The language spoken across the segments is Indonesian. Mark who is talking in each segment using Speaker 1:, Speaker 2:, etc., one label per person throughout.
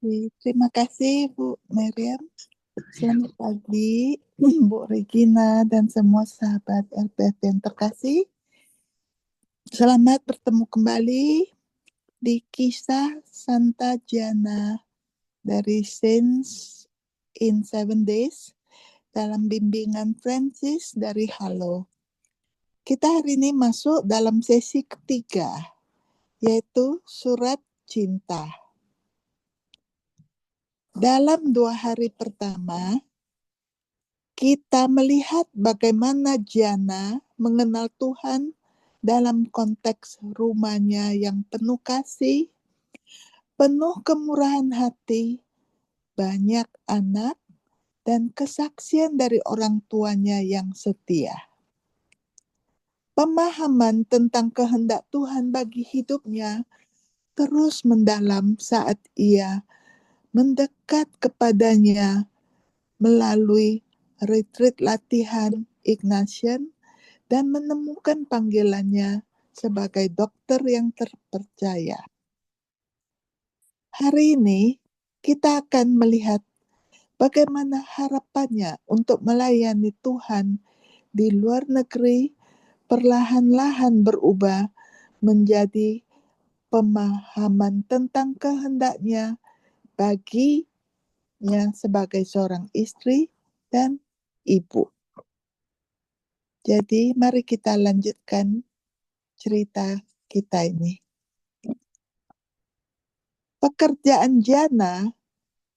Speaker 1: Terima kasih Bu Meriam. Selamat pagi Bu Regina dan semua sahabat LPF yang terkasih. Selamat bertemu kembali di kisah Santa Gianna dari Saints in 7 Days dalam bimbingan Francis dari Halo. Kita hari ini masuk dalam sesi ketiga, yaitu surat cinta. Dalam 2 hari pertama, kita melihat bagaimana Gianna mengenal Tuhan dalam konteks rumahnya yang penuh kasih, penuh kemurahan hati, banyak anak, dan kesaksian dari orang tuanya yang setia. Pemahaman tentang kehendak Tuhan bagi hidupnya terus mendalam saat ia mendekat kepadanya melalui retreat latihan Ignatian dan menemukan panggilannya sebagai dokter yang terpercaya. Hari ini kita akan melihat bagaimana harapannya untuk melayani Tuhan di luar negeri perlahan-lahan berubah menjadi pemahaman tentang kehendaknya baginya sebagai seorang istri dan ibu. Jadi mari kita lanjutkan cerita kita ini. Pekerjaan Gianna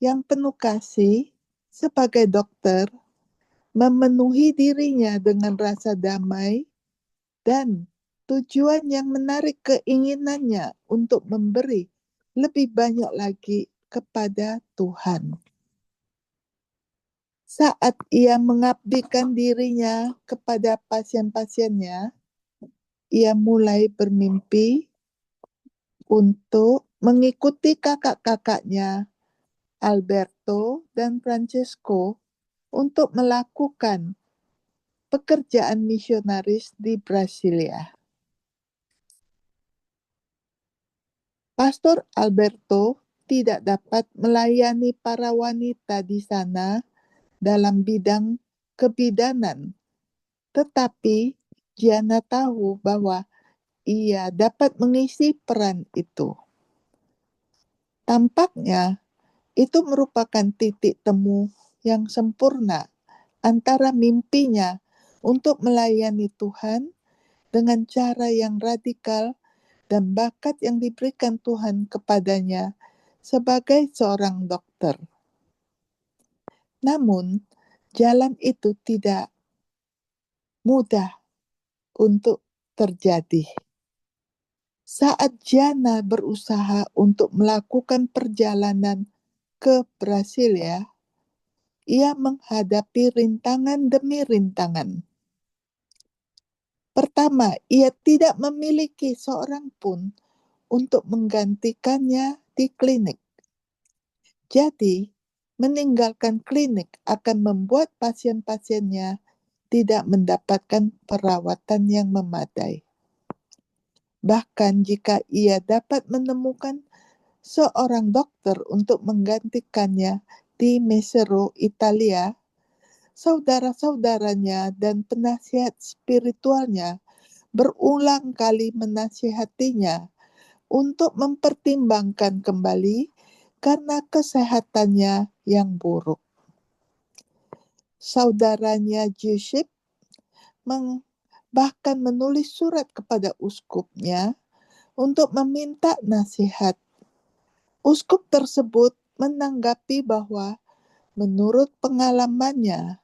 Speaker 1: yang penuh kasih sebagai dokter memenuhi dirinya dengan rasa damai dan tujuan yang menarik keinginannya untuk memberi lebih banyak lagi kepada Tuhan. Saat ia mengabdikan dirinya kepada pasien-pasiennya, ia mulai bermimpi untuk mengikuti kakak-kakaknya Alberto dan Francesco untuk melakukan pekerjaan misionaris di Brasilia. Pastor Alberto tidak dapat melayani para wanita di sana dalam bidang kebidanan, tetapi Gianna tahu bahwa ia dapat mengisi peran itu. Tampaknya itu merupakan titik temu yang sempurna antara mimpinya untuk melayani Tuhan dengan cara yang radikal dan bakat yang diberikan Tuhan kepadanya sebagai seorang dokter. Namun, jalan itu tidak mudah untuk terjadi. Saat Gianna berusaha untuk melakukan perjalanan ke Brasilia, ia menghadapi rintangan demi rintangan. Pertama, ia tidak memiliki seorang pun untuk menggantikannya di klinik. Jadi, meninggalkan klinik akan membuat pasien-pasiennya tidak mendapatkan perawatan yang memadai. Bahkan jika ia dapat menemukan seorang dokter untuk menggantikannya di Mesero, Italia, saudara-saudaranya dan penasihat spiritualnya berulang kali menasihatinya untuk mempertimbangkan kembali karena kesehatannya yang buruk. Saudaranya Giuseppe bahkan menulis surat kepada uskupnya untuk meminta nasihat. Uskup tersebut menanggapi bahwa menurut pengalamannya,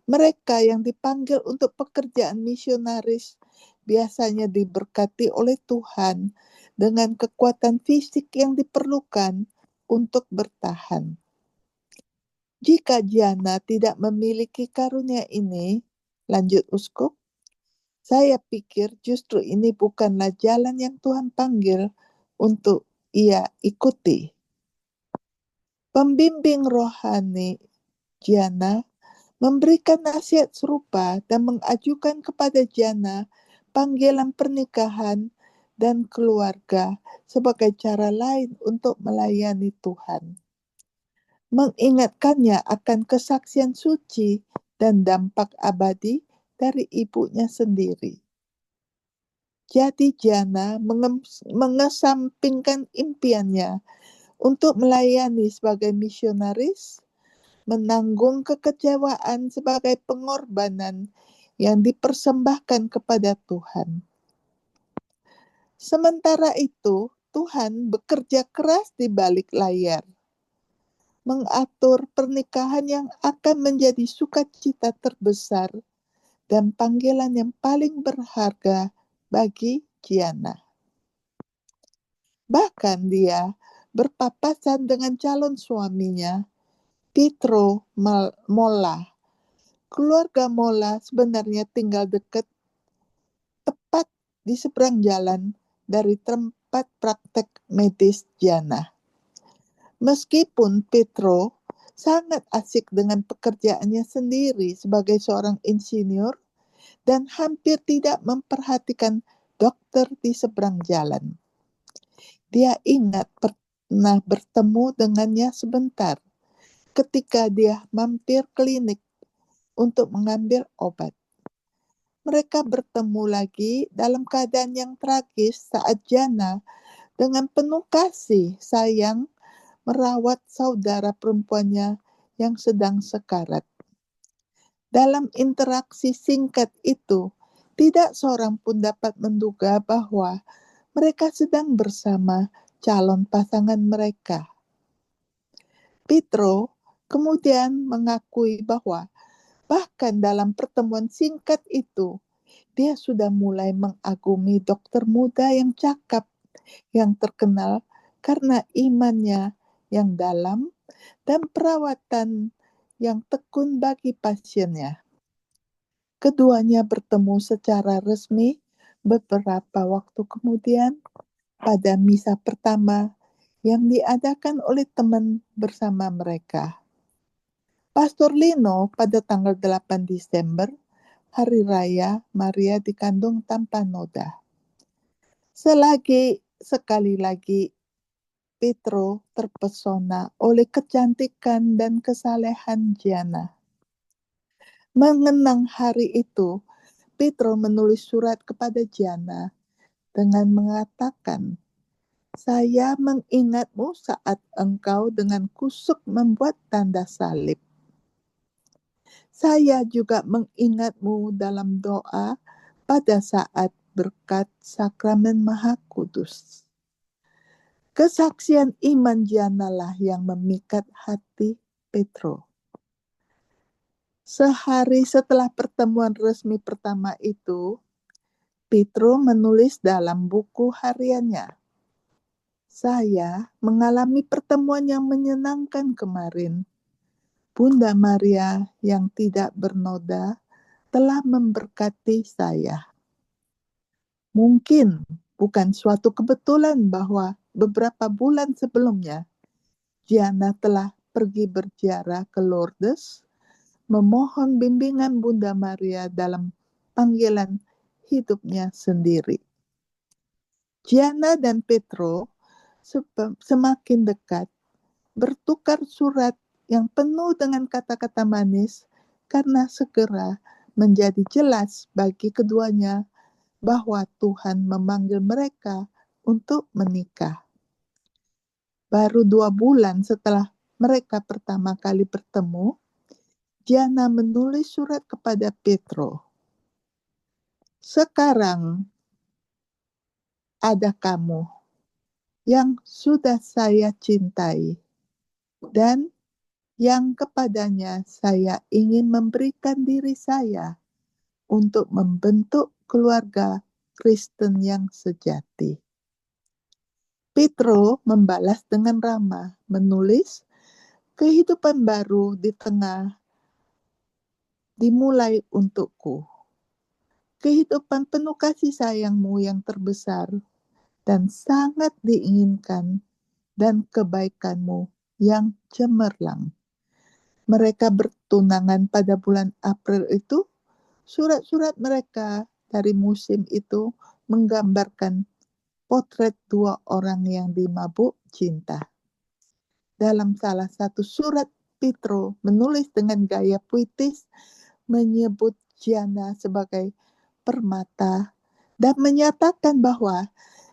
Speaker 1: mereka yang dipanggil untuk pekerjaan misionaris biasanya diberkati oleh Tuhan dengan kekuatan fisik yang diperlukan untuk bertahan. Jika Gianna tidak memiliki karunia ini, lanjut uskup, saya pikir justru ini bukanlah jalan yang Tuhan panggil untuk ia ikuti. Pembimbing rohani Gianna memberikan nasihat serupa dan mengajukan kepada Gianna panggilan pernikahan dan keluarga sebagai cara lain untuk melayani Tuhan. mengingatkannya akan kesaksian suci dan dampak abadi dari ibunya sendiri. Jadi Jana mengesampingkan impiannya untuk melayani sebagai misionaris, menanggung kekecewaan sebagai pengorbanan yang dipersembahkan kepada Tuhan. Sementara itu, Tuhan bekerja keras di balik layar, mengatur pernikahan yang akan menjadi sukacita terbesar dan panggilan yang paling berharga bagi Giana. Bahkan dia berpapasan dengan calon suaminya, Pietro Molla. Keluarga Molla sebenarnya tinggal tepat di seberang jalan dari tempat praktek medis Giana. Meskipun Pietro sangat asik dengan pekerjaannya sendiri sebagai seorang insinyur dan hampir tidak memperhatikan dokter di seberang jalan. Dia ingat pernah bertemu dengannya sebentar ketika dia mampir klinik untuk mengambil obat. Mereka bertemu lagi dalam keadaan yang tragis saat Jana dengan penuh kasih sayang merawat saudara perempuannya yang sedang sekarat. Dalam interaksi singkat itu, tidak seorang pun dapat menduga bahwa mereka sedang bersama calon pasangan mereka. Pietro kemudian mengakui bahwa bahkan dalam pertemuan singkat itu, dia sudah mulai mengagumi dokter muda yang cakap, yang terkenal karena imannya yang dalam dan perawatan yang tekun bagi pasiennya. Keduanya bertemu secara resmi beberapa waktu kemudian pada misa pertama yang diadakan oleh teman bersama mereka. Pastor Lino pada tanggal 8 Desember, Hari Raya Maria dikandung tanpa noda. Sekali lagi Pietro terpesona oleh kecantikan dan kesalehan Giana. Mengenang hari itu, Pietro menulis surat kepada Giana dengan mengatakan, "Saya mengingatmu saat engkau dengan kusuk membuat tanda salib. Saya juga mengingatmu dalam doa pada saat berkat sakramen Maha Kudus." Kesaksian iman Giana lah yang memikat hati Pietro. Sehari setelah pertemuan resmi pertama itu, Pietro menulis dalam buku hariannya, "Saya mengalami pertemuan yang menyenangkan kemarin. Bunda Maria yang tidak bernoda telah memberkati saya. Mungkin bukan suatu kebetulan bahwa beberapa bulan sebelumnya, Giana telah pergi berziarah ke Lourdes, memohon bimbingan Bunda Maria dalam panggilan hidupnya sendiri." Giana dan Pietro semakin dekat, bertukar surat yang penuh dengan kata-kata manis karena segera menjadi jelas bagi keduanya bahwa Tuhan memanggil mereka untuk menikah. Baru 2 bulan setelah mereka pertama kali bertemu, Giana menulis surat kepada Pietro. "Sekarang ada kamu yang sudah saya cintai dan yang kepadanya saya ingin memberikan diri saya untuk membentuk keluarga Kristen yang sejati." Pietro membalas dengan ramah, menulis, "Kehidupan baru di tengah dimulai untukku. Kehidupan penuh kasih sayangmu yang terbesar dan sangat diinginkan dan kebaikanmu yang cemerlang." Mereka bertunangan pada bulan April itu. Surat-surat mereka dari musim itu menggambarkan potret 2 orang yang dimabuk cinta. Dalam salah satu surat, Petro menulis dengan gaya puitis menyebut Gianna sebagai permata dan menyatakan bahwa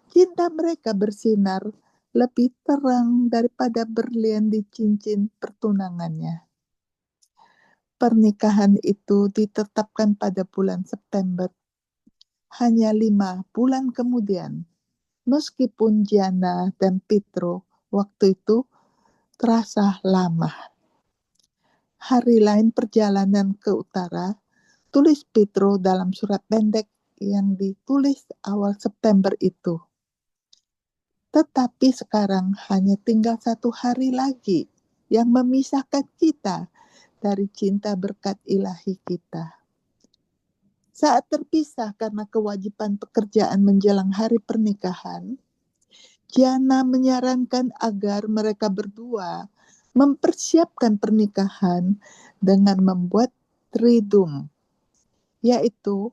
Speaker 1: cinta mereka bersinar lebih terang daripada berlian di cincin pertunangannya. Pernikahan itu ditetapkan pada bulan September. Hanya 5 bulan kemudian, meskipun Gianna dan Petro waktu itu terasa lama. Hari lain perjalanan ke utara, tulis Petro dalam surat pendek yang ditulis awal September itu. Tetapi sekarang hanya tinggal 1 hari lagi yang memisahkan kita dari cinta berkat ilahi kita. Saat terpisah karena kewajiban pekerjaan menjelang hari pernikahan, Gianna menyarankan agar mereka berdua mempersiapkan pernikahan dengan membuat triduum, yaitu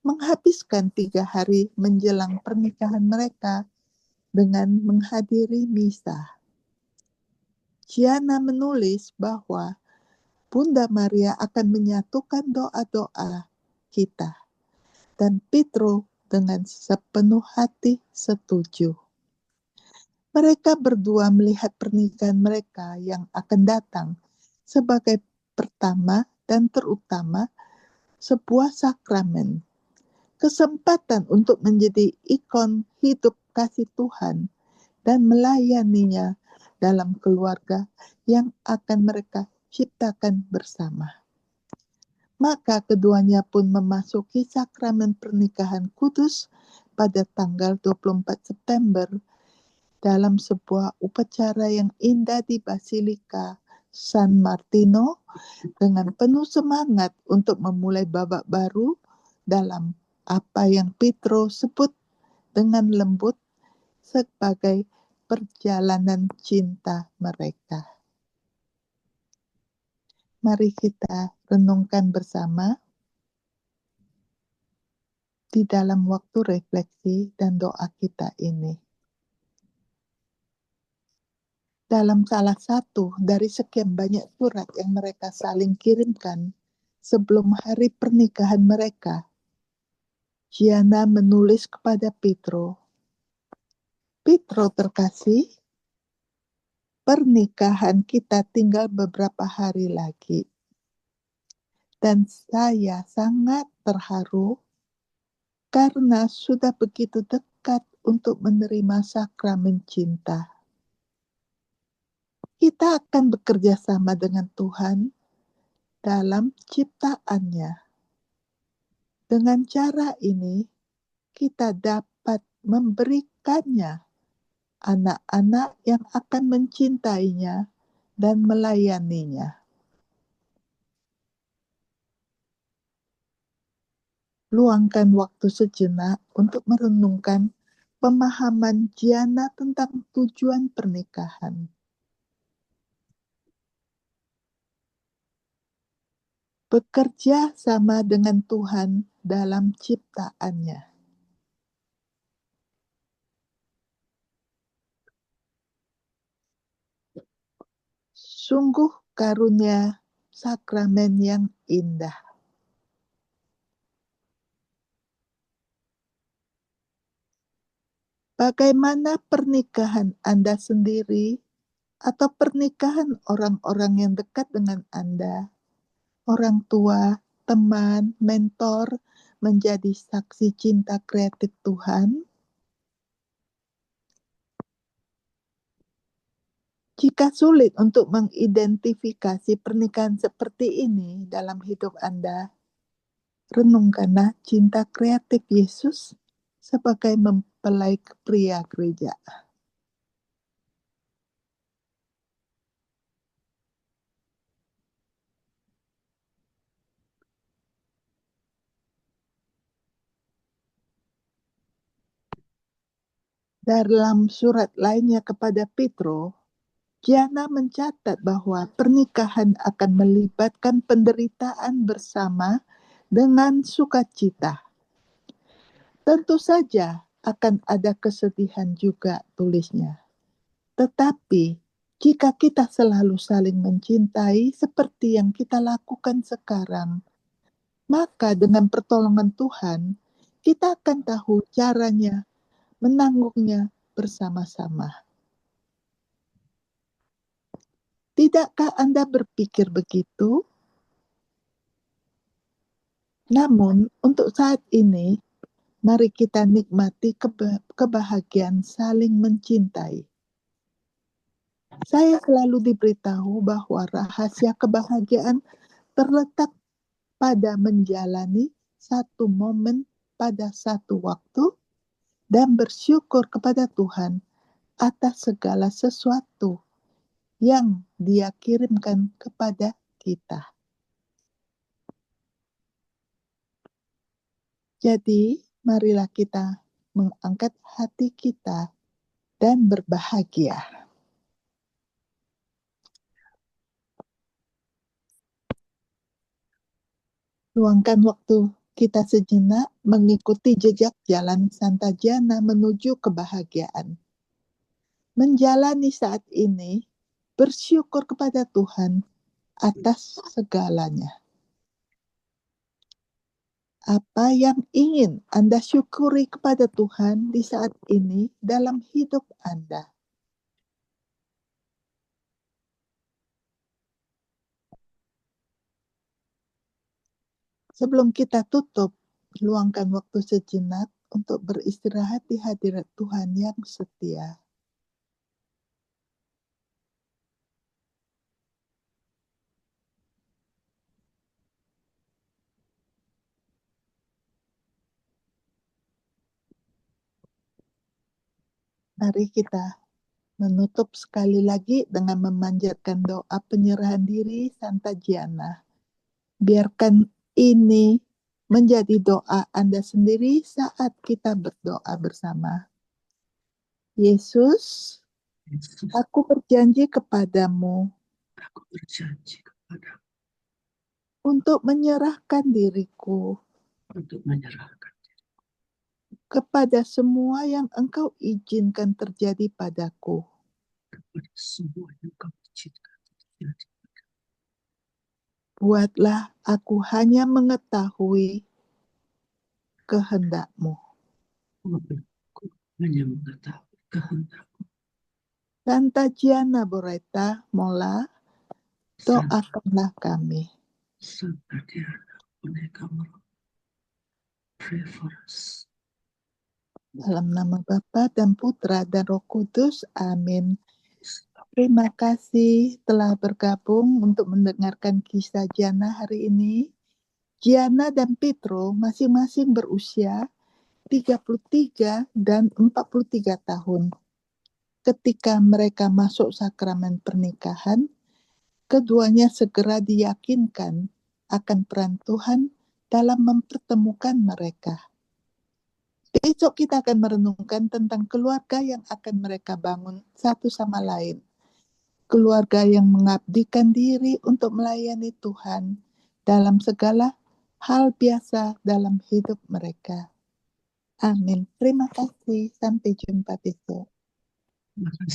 Speaker 1: menghabiskan 3 hari menjelang pernikahan mereka dengan menghadiri misa. Gianna menulis bahwa Bunda Maria akan menyatukan doa-doa kita, dan Petro dengan sepenuh hati setuju. Mereka berdua melihat pernikahan mereka yang akan datang sebagai pertama dan terutama sebuah sakramen, kesempatan untuk menjadi ikon hidup kasih Tuhan dan melayaninya dalam keluarga yang akan mereka ciptakan bersama. Maka keduanya pun memasuki sakramen pernikahan kudus pada tanggal 24 September dalam sebuah upacara yang indah di Basilika San Martino dengan penuh semangat untuk memulai babak baru dalam apa yang Petro sebut dengan lembut sebagai perjalanan cinta mereka. Mari kita renungkan bersama di dalam waktu refleksi dan doa kita ini. Dalam salah satu dari sekian banyak surat yang mereka saling kirimkan sebelum hari pernikahan mereka, Gianna menulis kepada Petro, "Petro terkasih, pernikahan kita tinggal beberapa hari lagi, dan saya sangat terharu karena sudah begitu dekat untuk menerima sakramen cinta. Kita akan bekerja sama dengan Tuhan dalam ciptaannya. Dengan cara ini, kita dapat memberikannya anak-anak yang akan mencintainya dan melayaninya. Luangkan waktu sejenak untuk merenungkan pemahaman Gianna tentang tujuan pernikahan. Bekerja sama dengan Tuhan dalam ciptaannya. Sungguh karunia sakramen yang indah. Bagaimana pernikahan Anda sendiri atau pernikahan orang-orang yang dekat dengan Anda, orang tua, teman, mentor, menjadi saksi cinta kreatif Tuhan? Jika sulit untuk mengidentifikasi pernikahan seperti ini dalam hidup Anda, renungkanlah cinta kreatif Yesus sebagai mempelai pria gereja. Dalam surat lainnya kepada Petro, Gianna mencatat bahwa pernikahan akan melibatkan penderitaan bersama dengan sukacita. Tentu saja akan ada kesedihan juga, tulisnya. Tetapi Jika kita selalu saling mencintai seperti yang kita lakukan sekarang, maka dengan pertolongan Tuhan, kita akan tahu caranya menanggungnya bersama-sama. Tidakkah Anda berpikir begitu? Namun, untuk saat ini, mari kita nikmati kebahagiaan saling mencintai. Saya selalu diberitahu bahwa rahasia kebahagiaan terletak pada menjalani satu momen pada satu waktu dan bersyukur kepada Tuhan atas segala sesuatu yang Dia kirimkan kepada kita. Jadi, marilah kita mengangkat hati kita dan berbahagia. Luangkan waktu kita sejenak mengikuti jejak jalan Santa Gianna menuju kebahagiaan. Menjalani saat ini, bersyukur kepada Tuhan atas segalanya. Apa yang ingin Anda syukuri kepada Tuhan di saat ini dalam hidup Anda? Sebelum kita tutup, luangkan waktu sejenak untuk beristirahat di hadirat Tuhan yang setia. Mari kita menutup sekali lagi dengan memanjatkan doa penyerahan diri Santa Gianna. Biarkan ini menjadi doa Anda sendiri saat kita berdoa bersama. Yesus, aku berjanji kepadamu
Speaker 2: Aku berjanji kepadamu
Speaker 1: untuk menyerahkan diriku
Speaker 2: untuk menyerahkan
Speaker 1: kepada semua yang Engkau izinkan terjadi padaku.
Speaker 2: kepada semua yang kau izinkan terjadi.
Speaker 1: Buatlah aku hanya mengetahui kehendak-Mu.
Speaker 2: Aku hanya mengetahui kehendakmu.
Speaker 1: Santa Gianna Boreta Mola, doakanlah kami.
Speaker 2: Santa Diana, Boneka Moro, pray for us.
Speaker 1: Dalam nama Bapa dan Putra dan Roh Kudus, amin. Terima kasih telah bergabung untuk mendengarkan kisah Gianna hari ini. Gianna dan Pietro masing-masing berusia 33 dan 43 tahun. Ketika mereka masuk sakramen pernikahan, keduanya segera diyakinkan akan peran Tuhan dalam mempertemukan mereka. Besok kita akan merenungkan tentang keluarga yang akan mereka bangun satu sama lain. Keluarga yang mengabdikan diri untuk melayani Tuhan dalam segala hal biasa dalam hidup mereka. Amin. Terima kasih. Sampai jumpa besok.
Speaker 2: Terima kasih.